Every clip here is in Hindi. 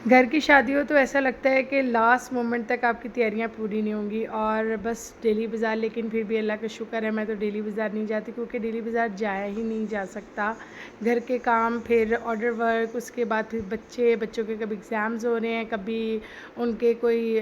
घर की शादी हो तो ऐसा लगता है कि लास्ट मोमेंट तक आपकी तैयारियां पूरी नहीं होंगी और बस डेली बाज़ार। लेकिन फिर भी अल्लाह का शुक्र है मैं तो डेली बाज़ार नहीं जाती, क्योंकि डेली बाज़ार जाया ही नहीं जा सकता। घर के काम, फिर ऑर्डर वर्क, उसके बाद फिर बच्चों के कभी एग्ज़ाम्स हो रहे हैं, कभी उनके कोई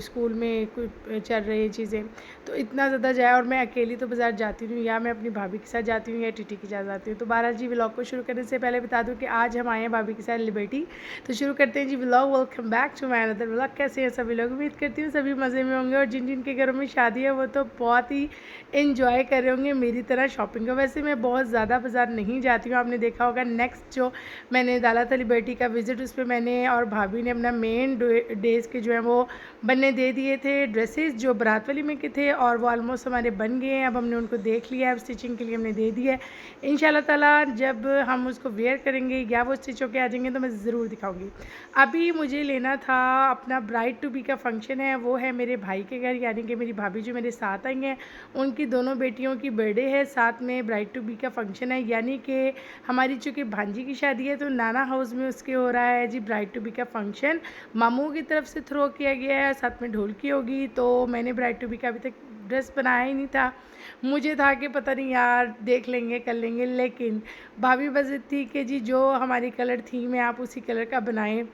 स्कूल में कोई चल रही चीज़ें, तो इतना ज़्यादा जाए। और मैं अकेली तो बाज़ार जाती नहीं हूँ, या मैं अपनी भाभी के साथ जाती हूँ या टीटी के साथ जाती हूँ। तो बहरहाल जी, व्लॉग को शुरू करने से पहले बता दूँ कि आज हम आए हैं भाभी के साथ लिबर्टी। तो शुरू करते हैं जी vlog. Welcome back to my another vlog. कैसे हैं सभी लोग? उम्मीद करती हूँ सभी मज़े में होंगे, और जिन जिन के घरों में शादी है वो तो बहुत ही इन्जॉय कर रहे होंगे मेरी तरह शॉपिंग का। वैसे मैं बहुत ज़्यादा बाज़ार नहीं जाती हूँ, आपने देखा होगा नेक्स्ट जो मैंने डाला था लिबर्टी का विज़िट, उस पर मैंने और भाभी ने अपना मेन डेज़ के जो है वो बनने दे दिए थे ड्रेसेस जो बारात वाली में के थे, और वो ऑलमोस्ट हमारे बन गए हैं। अब हमने उनको देख लिया है, अब स्टिचिंग के लिए हमने दे दिया है। इंशाल्लाह ताला जब हम उसको वेयर करेंगे या वो स्टिच होके आ जाएंगे तो मैं ज़रूर दिखाऊंगी। अभी मुझे लेना था अपना ब्राइड टू बी का फंक्शन है, वो है मेरे भाई के घर, यानी कि मेरी भाभी जो मेरे साथ आई हैं उनकी दोनों बेटियों की बर्थडे है, साथ में ब्राइड टू बी का फंक्शन है। यानी कि हमारी चूँकि भांजी की शादी है तो नाना हाउस में उसके हो रहा है जी ब्राइड टू बी का फंक्शन। मामू की तरफ से थ्रो किया गया है, साथ में ढोलकी होगी। तो मैंने ब्राइड टू बी का अभी तक ड्रेस बनाया ही नहीं था। मुझे था कि पता नहीं यार, देख लेंगे कर लेंगे, लेकिन भाभी बस थी कि जी जो हमारी कलर थीम है आप उसी कलर का बनाएं।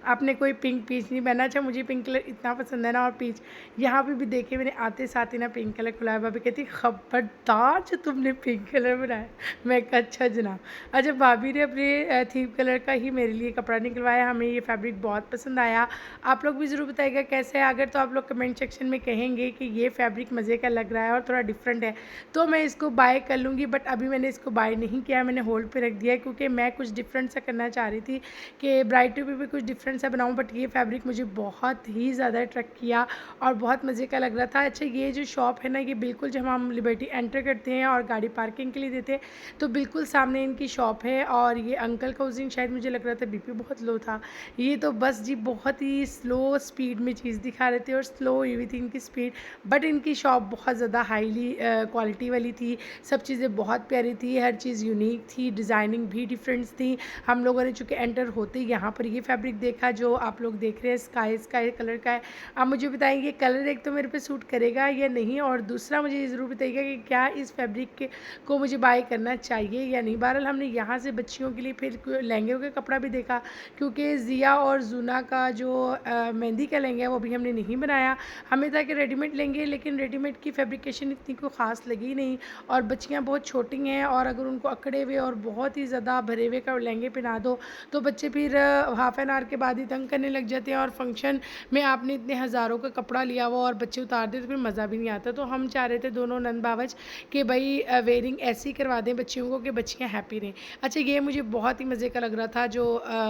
आपने कोई पिंक पीच नहीं पहना। अच्छा, मुझे पिंक कलर इतना पसंद है ना, और पीच यहाँ पे भी देखे मैंने आते साथ ही ना पिंक कलर खुलाया। भाभी कहती खबरदार जो तुमने पिंक कलर बनाया। मैं कहा अच्छा जनाब। अच्छा, भाभी ने अपने थीम कलर का ही मेरे लिए कपड़ा निकलवाया। हमें ये फैब्रिक बहुत पसंद आया। आप लोग भी ज़रूर बताइएगा कैसे है। अगर तो आप लोग कमेंट सेक्शन में कहेंगे कि ये फैब्रिक मज़े का लग रहा है और थोड़ा डिफरेंट है, तो मैं इसको बाय कर लूँगी। बट अभी मैंने इसको बाय नहीं किया, मैंने होल्ड पर रख दिया है, क्योंकि मैं कुछ डिफरेंट सा करना चाह रही थी कि ब्राइड टू बी पे कुछ डिफरेंट सा बनाऊँ। बट ये फैब्रिक मुझे बहुत ही ज़्यादा अट्रैक्ट किया और बहुत मज़े का लग रहा था। अच्छा, ये जो शॉप है ना, ये बिल्कुल जब हम लिबर्टी एंटर करते हैं और गाड़ी पार्किंग के लिए देते हैं तो बिल्कुल सामने इनकी शॉप है। और ये अंकल का उस दिन शायद मुझे लग रहा था बीपी बहुत लो था। ये तो बस जी बहुत ही स्लो स्पीड में चीज़ दिखा रहे थे और स्लो हुई हुई थी इनकी स्पीड। बट इनकी शॉप बहुत ज़्यादा हाईली क्वालिटी वाली थी। सब चीज़ें बहुत प्यारी थी, हर चीज़ यूनिक थी, डिज़ाइनिंग भी डिफरेंट्स थी। हम लोगों ने चूँकि एंटर होते ही यहाँ पर ये फैब्रिक देखा जो आप लोग देख रहे हैं, स्काई स्काई कलर का है। आप मुझे बताएंगे कलर एक तो मेरे पे सूट करेगा या नहीं, और दूसरा मुझे ये ज़रूर बताइएगा कि क्या इस फैब्रिक के को मुझे बाय करना चाहिए या नहीं। बहरहाल हमने यहाँ से बच्चियों के लिए फिर लहंगे का कपड़ा भी देखा, क्योंकि ज़िया और जूना का जो मेहंदी का लहंगा है वो भी हमने नहीं बनाया। हमें था कि रेडीमेड लेंगे, लेकिन रेडीमेड की फैब्रिकेशन इतनी कोई ख़ास लगी नहीं, और बच्चियाँ बहुत छोटी हैं, और अगर उनको अकड़े हुए और बहुत ही ज़्यादा भरे हुए का लहंगे पहना दो तो बच्चे फिर हाफ़ एन आवर के बाद ही तंग करने लग जाते हैं। और फंक्शन में आपने इतने हज़ारों का कपड़ा लिया हुआ और बच्चे उतार दे तो फिर मज़ा भी नहीं आता। तो हम चाह रहे थे दोनों नंद बावच कि भाई वेयरिंग ऐसी करवा दें बच्चियों को कि बच्चियाँ हैप्पी रहें। अच्छा, ये मुझे बहुत ही मज़े का लग रहा था जो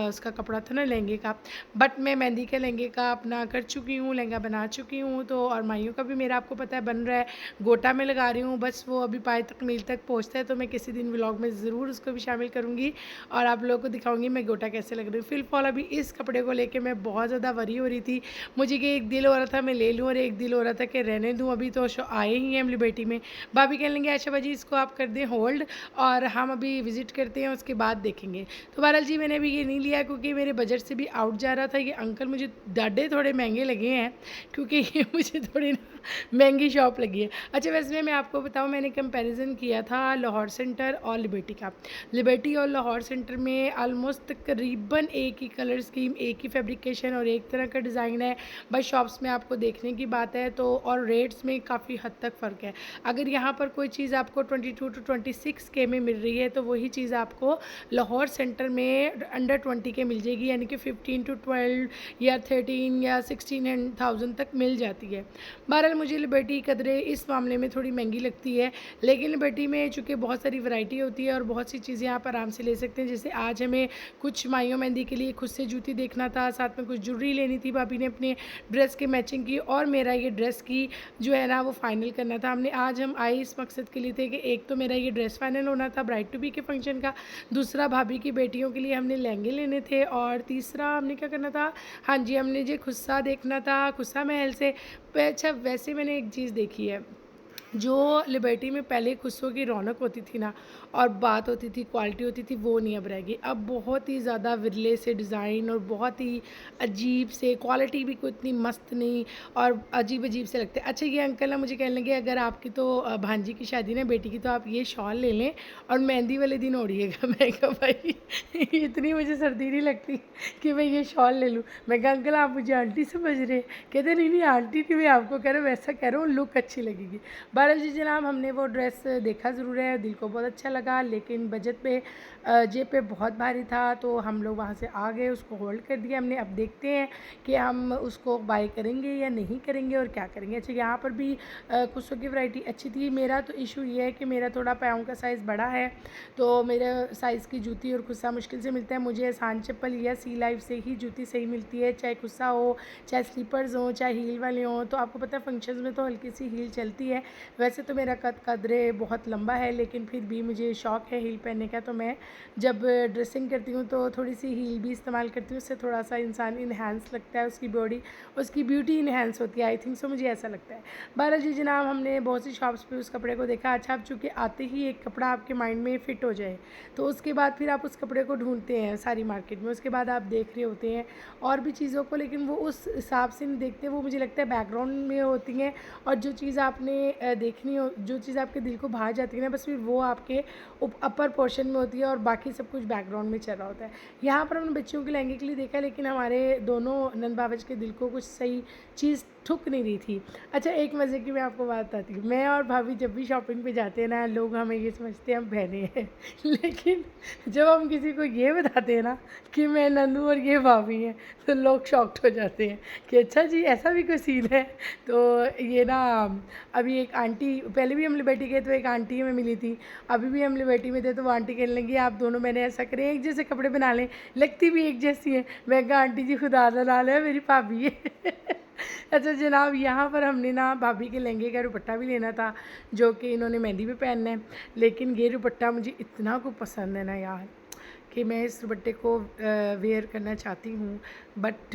उसका कपड़ा था ना लहंगे का। बट मैं मेहंदी के लहंगे का अपना कर चुकी हूँ, लहंगा बना चुकी हूँ। तो और माइयों का भी मेरा आपको पता है बन रहा है, गोटा में लगा रही हूँ। बस वो अभी पाए तकमील तक पहुँचता है तो मैं किसी दिन व्लॉग में ज़रूर उसको भी शामिल करूँगी और आप लोगों को दिखाऊंगी मैं गोटा कैसे लग रही हूँ। फिलहाल अभी इस कपड़े को लेके मैं बहुत ज़्यादा वरी हो रही थी। मुझे कि एक दिल हो रहा था मैं ले लूँ और एक दिल हो रहा था कि रहने दूँ, अभी तो आए ही हैं लिबर्टी में। भाभी कहने लगे अच्छा भाजी इसको आप कर दें होल्ड और हम अभी विज़िट करते हैं उसके बाद देखेंगे। तो बहरहाल जी मैंने अभी ये नहीं लिया क्योंकि मेरे बजट से भी आउट जा रहा था। ये अंकल मुझे डाडे थोड़े महंगे लगे हैं क्योंकि ये मुझे थोड़ी ना महंगी शॉप लगी है। अच्छा, वैसे मैं आपको बताऊँ मैंने कंपैरिजन किया था लाहौर सेंटर और लिबर्टी का। लिबर्टी और लाहौर सेंटर में ऑलमोस्ट तकरीबन एक ही कलर स्कीम, एक ही फैब्रिकेशन और एक तरह का डिज़ाइन है। बस शॉप्स में आपको देखने की बात है तो, और रेट्स में काफ़ी हद तक फ़र्क है। अगर यहाँ पर कोई चीज़ आपको 22 टू 26 के में मिल रही है तो वही चीज़ आपको लाहौर सेंटर में अंडर 20 के मिल जाएगी, यानी कि 15 टू 12 या 13 या 16,000 तक मिल जाती है। बहरहाल मुझे लिबर्टी कदरे इस मामले में थोड़ी महंगी लगती है, लेकिन लिबर्टी में चूँकि बहुत सारी वैरायटी होती है और बहुत सी चीज़ें आप आराम से ले सकते हैं। जैसे आज हमें कुछ माइयों मेहंदी के लिए खुद से जूती देखना था, साथ में कुछ ज्वेलरी लेनी थी, भाभी ने अपने ड्रेस के मैचिंग की, और मेरा ये ड्रेस की जो है ना वो फाइनल करना था। हम आए इस मकसद के लिए थे कि एक तो मेरा ये ड्रेस फाइनल होना था ब्राइड टू बी के फंक्शन का, दूसरा भाभी की बेटियों के लिए हमने लहंगे लेने थे, और तीसरा हमने क्या करना था, हाँ जी हमने जो खुस्सा देखना था खुस्सा महल से। अच्छा, वैसे मैंने एक चीज़ देखी है जो लिबर्टी में पहले खुशबू की रौनक होती थी ना, और बात होती थी, क्वालिटी होती थी, वो नहीं अब रहेगी। अब बहुत ही ज़्यादा विरले से डिज़ाइन और बहुत ही अजीब से, क्वालिटी भी कोई इतनी मस्त नहीं, और अजीब-अजीब से लगते हैं। अच्छा, ये अंकल ना मुझे कहने लगे, अगर आपकी तो भांजी की शादी ना बेटी की, तो आप ये शॉल ले लें और मेहंदी वाले दिन ओढ़िएगा। मैं कहा भाई इतनी मुझे सर्दी नहीं लगती कि मैं ये शॉल ले लूँ। मैं कहा अंकल आप मुझे आंटी समझ रहे हैं? कहते नहीं नहीं आंटी नहीं, मैं आपको कह रहा हूँ, वैसा कह रहा हूँ, लुक अच्छी लगेगी। बहरहाल जी जनाब, हमने वो ड्रेस देखा ज़रूर है, दिल को बहुत अच्छा लगा, लेकिन बजट पे जेब पे बहुत भारी था, तो हम लोग वहाँ से आ गए, उसको होल्ड कर दिया हमने। अब देखते हैं कि हम उसको बाय करेंगे या नहीं करेंगे और क्या करेंगे। अच्छा, यहाँ पर भी कुछ की वैरायटी अच्छी थी। मेरा तो इशू ये है कि मेरा थोड़ा पाँव का साइज़ बड़ा है, तो मेरे साइज़ की जूती और खुस्सा मुश्किल से मिलता है। मुझे आसान चप्पल या सी लाइफ से ही जूती सही मिलती है, चाहे खुस्सा हो, चाहे स्लीपर्स हो, चाहे हील वाले हों। तो आपको पता है फंक्शंस में तो हल्की सी हील चलती है। वैसे तो मेरा कदरे बहुत लंबा है, लेकिन फिर भी मुझे शौक़ है हील पहनने का, तो मैं जब ड्रेसिंग करती हूँ तो थोड़ी सी हील भी इस्तेमाल करती हूँ। उससे थोड़ा सा इंसान इन्हेंस लगता है, उसकी बॉडी, उसकी ब्यूटी इन्हेंस होती है, आई थिंक सो, मुझे ऐसा लगता है। बहरहाल जी जनाब, हमने बहुत सी शॉप्स पे उस कपड़े को देखा। अच्छा, अब चूँकि आते ही एक कपड़ा आपके माइंड में फ़िट हो जाए, तो उसके बाद फिर आप उस कपड़े को ढूंढते हैं सारी मार्केट में, उसके बाद आप देख रहे होते हैं और भी चीज़ों को, लेकिन वो उस हिसाब से नहीं देखते। वो मुझे लगता है बैकग्राउंड में होती हैं, और जो चीज़ आपने देखनी हो, जो चीज़ आपके दिल को भा जाती है ना, बस फिर वो आपके अपर पोर्शन में होती है और बाकी सब कुछ बैकग्राउंड में चल रहा होता है। यहाँ पर हमने बच्चियों के लहंगे के लिए देखा, लेकिन हमारे दोनों नंद बाबज के दिल को कुछ सही चीज़ ठुक नहीं रही थी। अच्छा, एक मज़े की मैं आपको बात बताती हूँ। मैं और भाभी जब भी शॉपिंग पे जाते हैं ना, लोग हमें ये समझते हैं हम बहनें हैं लेकिन जब हम किसी को ये बताते हैं ना कि मैं नंदू और ये भाभी हैं, तो लोग शॉक्ड हो जाते हैं कि अच्छा जी, ऐसा भी कोई सीन है। तो ये ना, अभी एक आंटी, पहले भी हम लिबर्टी गए तो एक आंटी हमें मिली थी, अभी भी हम लिबर्टी में थे तो वो आंटी कहने लगी आप दोनों मैंने ऐसा करें, एक जैसे कपड़े बना लें, लगती भी एक जैसी है। मैं कहा आंटी जी खुदा दा नाल है, मेरी भाभी है अच्छा जनाब, यहाँ पर हमने ना भाभी के लहंगे का दुपट्टा भी लेना था, जो कि इन्होंने मेहंदी पे पहनना है, लेकिन ये दुपट्टा मुझे इतना को पसंद है ना यार, कि मैं इस दुपट्टे को वेयर करना चाहती हूँ, बट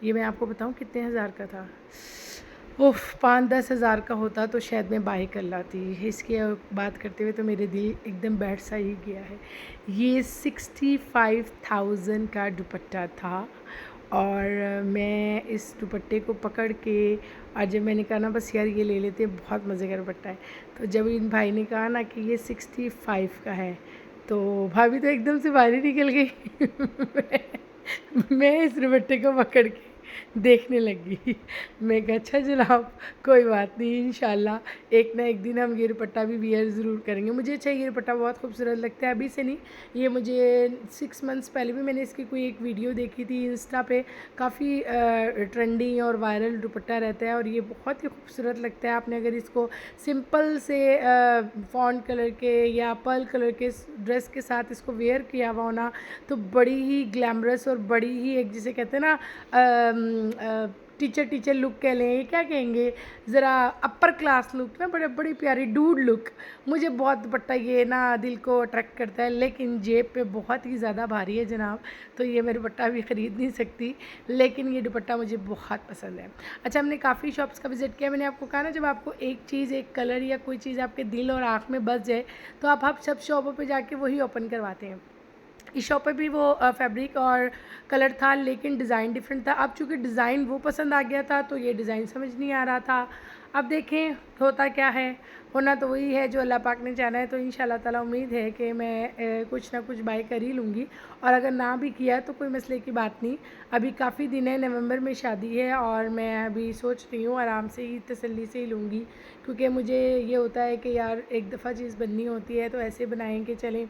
ये मैं आपको बताऊँ कितने हज़ार का था। उफ़, 5-10 हज़ार का होता तो शायद मैं बाय कर लाती। इसकी बात करते हुए तो मेरे दिल एकदम बैठ सा ही गया है। ये 65,000 का दुपट्टा था, और मैं इस दुपट्टे को पकड़ के, और जब मैंने कहा ना बस यार ये ले लेते हैं, बहुत मज़े का दुपट्टा है, तो जब इन भाई ने कहा ना कि ये 65 का है, तो भाभी तो एकदम से बाहर ही निकल गई मैं इस दुपट्टे को पकड़ के देखने लगी मैं कहा अच्छा जनाब, कोई बात नहीं, इंशाल्लाह एक ना एक दिन हम ये दुपट्टा भी वियर ज़रूर करेंगे। मुझे अच्छा ये दुपट्टा बहुत खूबसूरत लगता है, अभी से नहीं, ये मुझे 6 मंथ्स पहले भी मैंने इसकी कोई एक वीडियो देखी थी इंस्टा पे, काफ़ी ट्रेंडी और वायरल दुपट्टा रहता है, और ये बहुत ही खूबसूरत लगता है। आपने अगर इसको सिंपल से फॉन्ट कलर के या पर्ल कलर के ड्रेस के साथ इसको वेयर किया हुआ होना, तो बड़ी ही ग्लैमरस और बड़ी ही, एक जिसे कहते हैं ना टीचर लुक कह लें, ये क्या कहेंगे, ज़रा अपर क्लास लुक ना, बड़ी प्यारी डूड लुक। मुझे बहुत दुपट्टा ये ना दिल को अट्रैक्ट करता है, लेकिन जेब पे बहुत ही ज़्यादा भारी है जनाब, तो ये मैं दुपट्टा भी ख़रीद नहीं सकती, लेकिन ये दुपट्टा मुझे बहुत पसंद है। अच्छा, हमने काफ़ी शॉप्स का विज़िट किया। मैंने आपको कहा ना, जब आपको एक चीज़, एक कलर या कोई चीज़ आपके दिल और आँख में बस जाए, तो आप सब शॉपों पर जाके वही ओपन करवाते हैं। इस शॉप पे भी वो फैब्रिक और कलर था, लेकिन डिज़ाइन डिफरेंट था। अब चूँकि डिज़ाइन वो पसंद आ गया था, तो ये डिज़ाइन समझ नहीं आ रहा था। अब देखें होता क्या है, होना तो वही है जो अल्लाह पाक ने चाहा है। तो इंशाल्लाह ताला उम्मीद है कि मैं कुछ ना कुछ बाय कर ही लूँगी, और अगर ना भी किया तो कोई मसले की बात नहीं। अभी काफ़ी दिन है, नवंबर में शादी है, और मैं अभी सोच रही हूँ आराम से ही, तसल्ली से ही लूँगी, क्योंकि मुझे ये होता है कि यार एक दफ़ा चीज़ बननी होती है तो ऐसे बनाएँ कि चलें,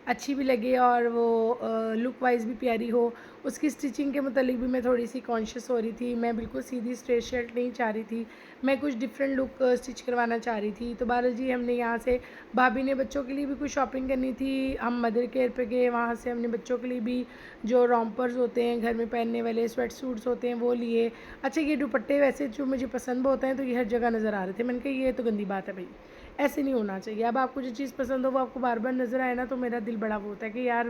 अच्छी भी लगे और वो लुक वाइज भी प्यारी हो। उसकी स्टिचिंग के मुतालिक भी मैं थोड़ी सी कॉन्शियस हो रही थी। मैं बिल्कुल सीधी स्ट्रेट शर्ट नहीं चाह रही थी, मैं कुछ डिफरेंट लुक स्टिच करवाना चाह रही थी। तो बहरहाल जी, हमने यहाँ से, भाभी ने बच्चों के लिए भी कुछ शॉपिंग करनी थी, हम मदर केयर पे गए, वहाँ से हमने बच्चों के लिए भी जो रॉम्पर्स होते हैं, घर में पहनने वाले स्वेट सूट्स होते हैं, वो लिए। अच्छा, ये दुपट्टे वैसे जो मुझे पसंद होते हैं, तो ये हर जगह नज़र आ रहे थे। मैंने कहा ये तो गंदी बात है भाई, ऐसे नहीं होना चाहिए। अब आपको जो चीज़ पसंद हो वो आपको बार बार नज़र आए ना, तो मेरा दिल बड़ा वो होता है कि यार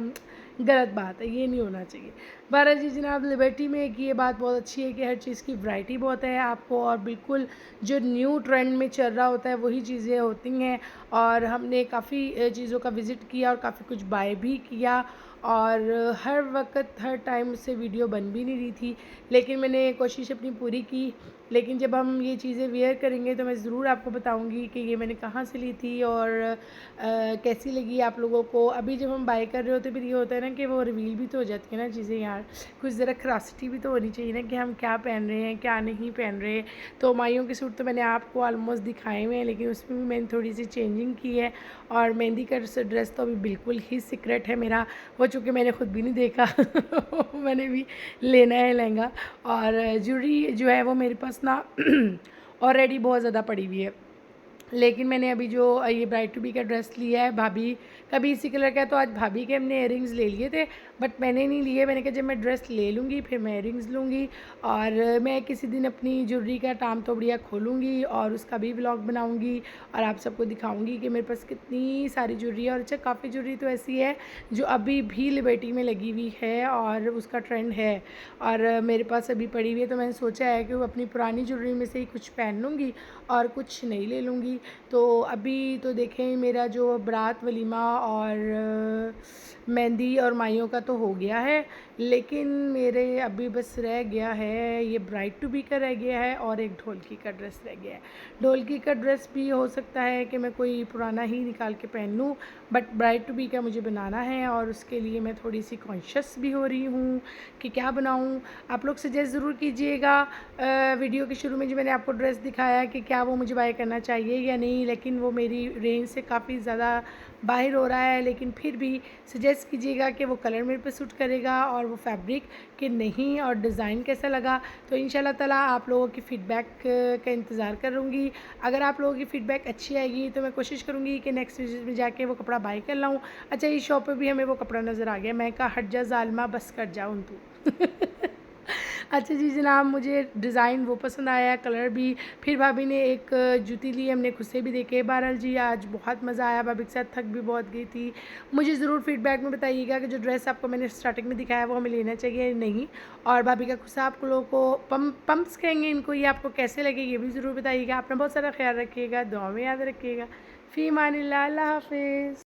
गलत बात है, ये नहीं होना चाहिए। बहरहाल जी जनाब, लिबर्टी में एक ये बात बहुत अच्छी है कि हर चीज़ की वैरायटी बहुत है आपको, और बिल्कुल जो न्यू ट्रेंड में चल रहा होता है वही चीज़ें होती हैं। और हमने काफ़ी चीज़ों का विज़िट किया और काफ़ी कुछ बाय भी किया, और हर वक्त हर टाइम से वीडियो बन भी नहीं रही थी, लेकिन मैंने कोशिश अपनी पूरी की। लेकिन जब हम ये चीज़ें वेयर करेंगे तो मैं ज़रूर आपको बताऊंगी कि ये मैंने कहाँ से ली थी और कैसी लगी आप लोगों को। अभी जब हम बाय कर रहे होते फिर ये होता है ना कि वो रिवील भी तो हो जाती है ना चीज़ें यार, कुछ ज़रा क्रासिटी भी तो होनी चाहिए ना कि हम क्या पहन रहे हैं क्या नहीं पहन रहे। तो माइयों के सूट तो मैंने आपको ऑलमोस्ट दिखाए हुए हैं, लेकिन उसमें भी मैंने थोड़ी सी चेंजिंग की है। और मेहंदी का ड्रेस तो अभी बिल्कुल ही सीक्रेट है मेरा, वो चूँकि मैंने खुद भी नहीं देखा मैंने भी लेना है लहंगा। और ज्वेलरी जो है वो मेरे पास ना ऑलरेडी बहुत ज़्यादा पड़ी हुई है, लेकिन मैंने अभी जो ये ब्राइड टू बी का ड्रेस लिया है भाभी का भी इसी कलर का है, तो आज भाभी के हमने इयरिंग्स ले लिए थे, बट मैंने नहीं लिए। मैंने कहा जब मैं ड्रेस ले लूँगी फिर मैं इयरिंग्स लूँगी, और मैं किसी दिन अपनी ज्वेलरी का टाम तो बढ़िया खोलूँगी और उसका भी व्लॉग बनाऊँगी और आप सबको दिखाऊँगी कि मेरे पास कितनी सारी ज्वेलरी है। और अच्छा, काफ़ी ज्वेलरी तो ऐसी है जो अभी भी लिबर्टी में लगी हुई है और उसका ट्रेंड है, और मेरे पास अभी पड़ी हुई है। तो मैंने सोचा है कि वो अपनी पुरानी ज्वेलरी में से ही कुछ पहन लूँगी और कुछ नई ले लूँगी। तो अभी तो देखें, मेरा जो बारात वलीमा और मेहंदी और माइयों का तो हो गया है, लेकिन मेरे अभी बस रह गया है ये ब्राइड टू बी का रह गया है और एक ढोलकी का ड्रेस रह गया है। ढोलकी का ड्रेस भी हो सकता है कि मैं कोई पुराना ही निकाल के पहन लूँ, बट ब्राइड टू बी का मुझे बनाना है और उसके लिए मैं थोड़ी सी कॉन्शियस भी हो रही हूँ कि क्या बनाऊँ। आप लोग सजेस्ट ज़रूर कीजिएगा वीडियो के शुरू में जो मैंने आपको ड्रेस दिखाया कि क्या वो मुझे बाय करना चाहिए या नहीं, लेकिन वो मेरी रेंज से काफ़ी ज़्यादा बाहर हो रहा है। लेकिन फिर भी सजेस्ट कीजिएगा कि वो कलर मेरे पे सूट करेगा और वो फैब्रिक कि नहीं, और डिज़ाइन कैसा लगा। तो इंशाल्लाह ताला आप लोगों की फ़ीडबैक का इंतज़ार करूँगी। अगर आप लोगों की फ़ीडबैक अच्छी आएगी तो मैं कोशिश करूँगी कि नेक्स्ट विजिट में जाके वो कपड़ा बाय कर लाऊँ। अच्छा, इस शॉप पे भी हमें वो कपड़ा नज़र आ गया, मैं कहा हट जा ज़ालिमा, बस कर जाऊँ तू अच्छा जी जनाब, मुझे डिज़ाइन वो पसंद आया, कलर भी। फिर भाभी ने एक जूती ली, हमने खुद से भी देखे। बहरहाल जी आज बहुत मज़ा आया, भाभी के साथ थक भी बहुत गई थी। मुझे ज़रूर फीडबैक में बताइएगा कि जो ड्रेस आपको मैंने स्टार्टिंग में दिखाया वो हमें लेना चाहिए या नहीं, और भाभी का खुस्सा आप लोगों को पम्प्स कहेंगे इनको, ये आपको कैसे लगे ये भी ज़रूर बताइएगा। आपने बहुत सारा ख्याल रखिएगा, दुआ में याद रखिएगा। फ़ी अमानिल्लाह, अल्लाह हाफ़िज़।